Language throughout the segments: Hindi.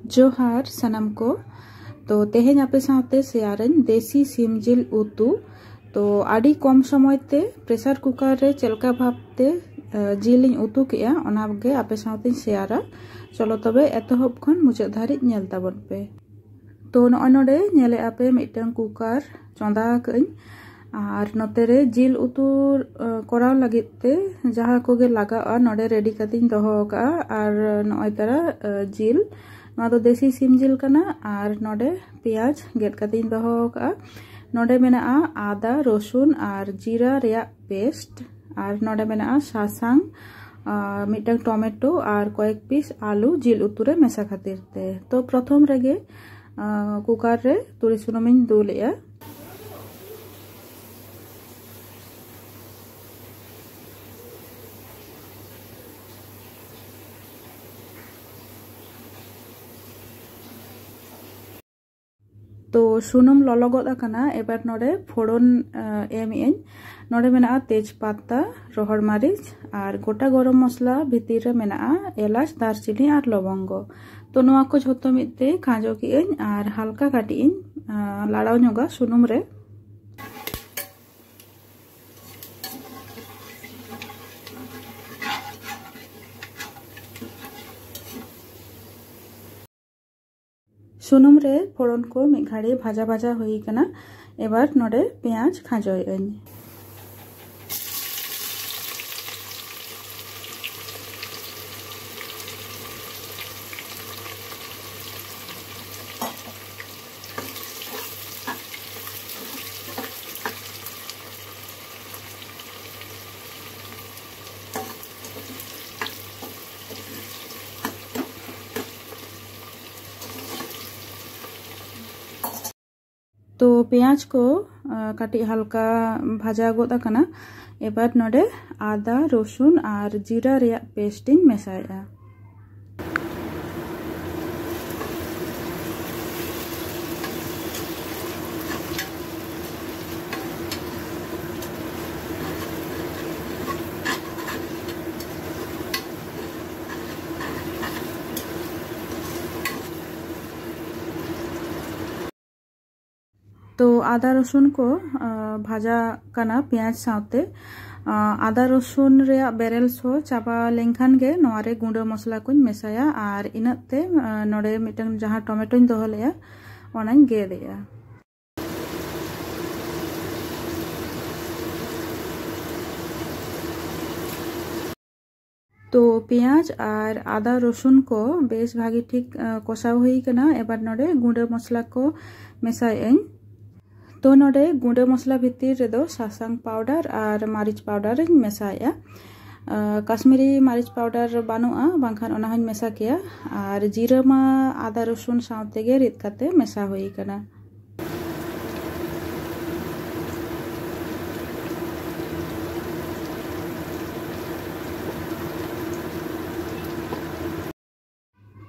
जोहार सनम को तो तेहें आपे साथे शेयरन देसी सीम जिल उतु तो आड़ी कम समय ते प्रेसार कुकर रे चलका भापते जिल उतु के ओनागे आपे साथे शेयरा चलो तबे एतहब खन मुचाद धारिज नेल ताबन पे। तो नॉय नोडे नेले आपे मिटन कुकर चंदा कई और नोते रे जिल उतु कराव लगित ते जहाँ कोगे लगा नोडे रेडी कतिन दोहो का और नॉय तरा जिल ना तो देसी सीम जिल कना और नोडे पेंयाज गेट कतिन दोहो का नोडे मेना आदा रसुन और जीरा रेया पेस्ट और नोडे मेना सासांग मिटन टमेटो और कয়েক पिस आलू जिल उतु रे मेसा खातिर ते। तो प्रथम रेगे कुकर रे तुरी सुनुमिन दुलिया तो सुनुम ललो गद आकाना एबार नोडे फोड़न एम नोडे मेना तेजपाता रोहड़ मारिच और गोटा गरम मसला भितर रे मेना एलाच दारचिनी और लवंग तो नोआ को झोतो मिदते खाजो की और हल्का काटी लाड़ाव नोगा सुनुम रे। सुनुम रे फोड़न को मिद घाड़ी भाजा भाजा हुई कना एबार नोडे पेंयाज खाजोय तो पेंयाज को काटी हल्का भाजा गद आकाना एबार नोडे आदा रसुन और जीरा रेया पेस्ट मेसाया। तो आदा रसुन को भाजा कना पेंयाज साथे आदा रसुन रेया बेरेल सो चाबा लेंखान गे नोआरे गुंडो मसला को मेसाया और इनाते नोडे मिटन जहाँ टमेटो दोहो लेया ओनाኝ गेदेया। तो पेंयाज और आदा रसुन को बेस भागी ठीक कषाव हुई कना एबार नोडे गुंडो मसला को मेसाय तो नोडे गुंडे मसला भितर रेदो सासांग पाउडर और मारिच पाउडर मेसाया। काश्मीरी मारिच पाउडर बानुआ बांखान ओना हन मेसा किया और जीरा मा आदा रसुन साथे गे रिद काते मेसा हुई कना।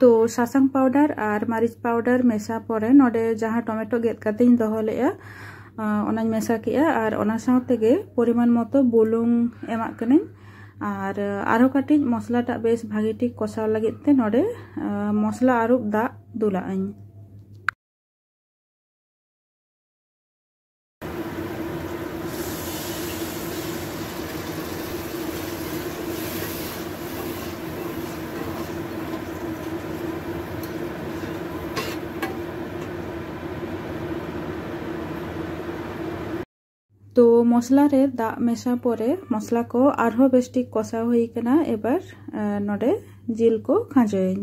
तो सासांग पाउडर और मारिच पाउडर मेसा परे नोडे जहाँ टमेटो गेद कातेñ दोहो लेया ओनाñ मेसा किया और ओना साथे गे परिमाण मतो बुलुंग एमा कनेñ और आरो काटिñ मसलाटा बेस भागी ठीक कषाव लगित ते नोडे मसला आरुब दा दुलाñ। तो मसला रे दा मेसा परे मसला को आरो बेस ठीक कषाव हुई कना एबार नोडे जिल को खाजोय।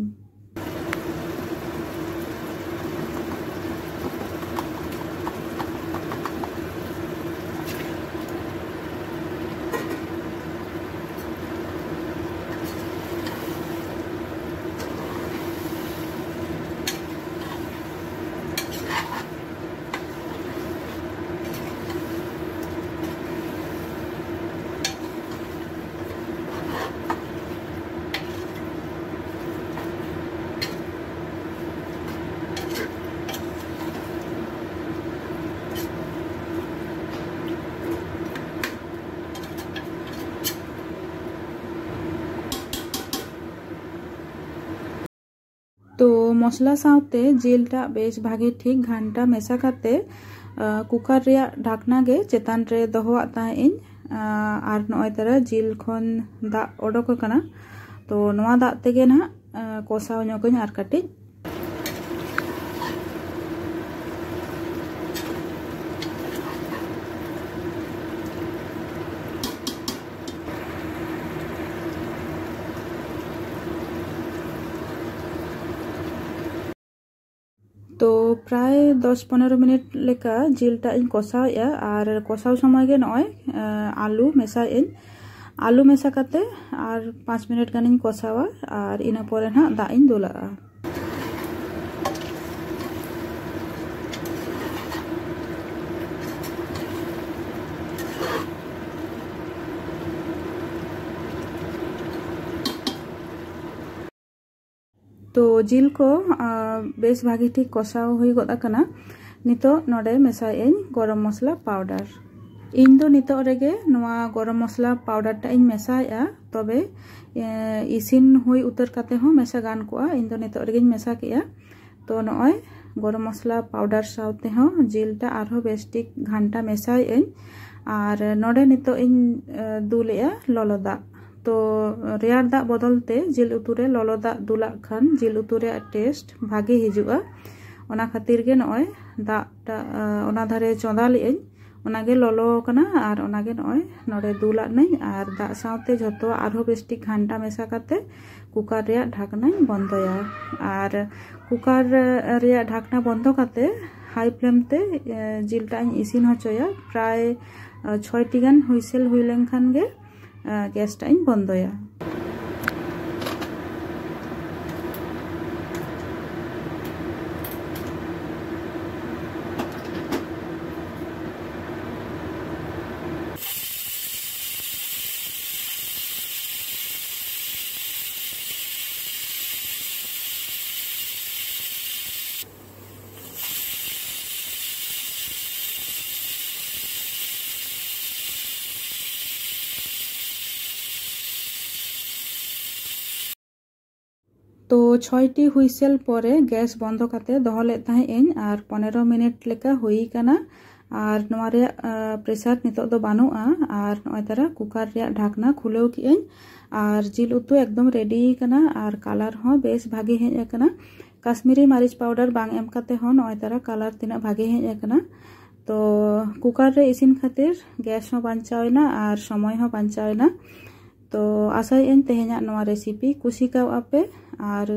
तो मसला साउते जिलटा बेस भागे ठीक घंटा मेसा काते कुकर रे ढाकना गे चेतान रे दोहोआ ताहें आर नय तारा जिल खन दा ओडोक कना तो नवा दा तेगे ना कोसाव ᱧᱚᱜᱟᱹᱧ आर काटिज तो प्राय 10-15 मिनट लेका जिलटा इन कषावेआ और कषाव समय गे नय आलू मेसाएं आलू मेसा काते और 5 मिनट गान कषावा और इना परे ना दा इन दुला तो जिल को बेस भागी ठीक कषाव हुई गद कना नितो नोडे मेसाएं गरम मसला पाउडर इन दो नितो रेगे नवा गरम मसला पाउडर टा इन मेसाएआ तबे इसिन हुई उतर काते हो मेसा गान कोआ इन दो नितो रेगे मेसा केआ तो नय गरम मसला पाउडर साउते हो जिलटा आरो बेस ठीक घंटा मेसाएं और नोडे नितो इन दुलेआ ललो दा तो रेयार दा बदलते जिल उतुरे ललो दा दुला खान जिल उतुरे टेस्ट भागे हिजुआ ओना खातिर गे नय दा ओना धारे चोंदा लेई ओनागे ललो कना और ओनागे नय नोडे दुला नै और दा साउते जतो आरो बेस्टिक घंटा मेसा काते कुकर रे ढाकना बंदया और कुकर रे ढाकना बंद काते हाई फ्लेम ते जिलटा इसिन होचोया प्राय 6टी गान हुइसेल हुई लेनखान गे गैस टाइम बंदया तो 6टी हुइसेल परे गैस बंद काते दोहले ताहें और 15 मिनट लेका हुई कना और नवा रे प्रेसार नितो दो बानुआ और नय तारा कुकर रे ढाकना खुलेव किएं और जिल उतु एकदम रेडी कना और कलर हो बेस भागे हेज कना काश्मीरी मरीच पाउडर बांग एम काते हो नय तारा कलर तिना भागे हेज कना तो कुकर रे इसिन खातिर गैस हो बांचावेना और समय हो बांचावेना तो आशाएं तेहेना नवा रेसिपी कुसी का आपे और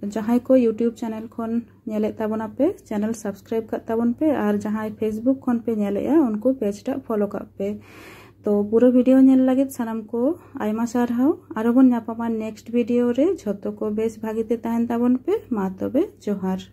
जहां को यूट्यूब चैनल खन नेले ताबोना पे चैनल सब्सक्राइब कर ताबोन पे और जहां फेसबुक खन पे नेलेया उनको पेज टा फॉलो कर पे तो पूरा वीडियो नेल लागित सानाम को आयमा सारहाव आरो बन नापामा नेक्स्ट वीडियो रे झतो को बेस भागीते ताहेन ताबोन पे मा तबे जोहार।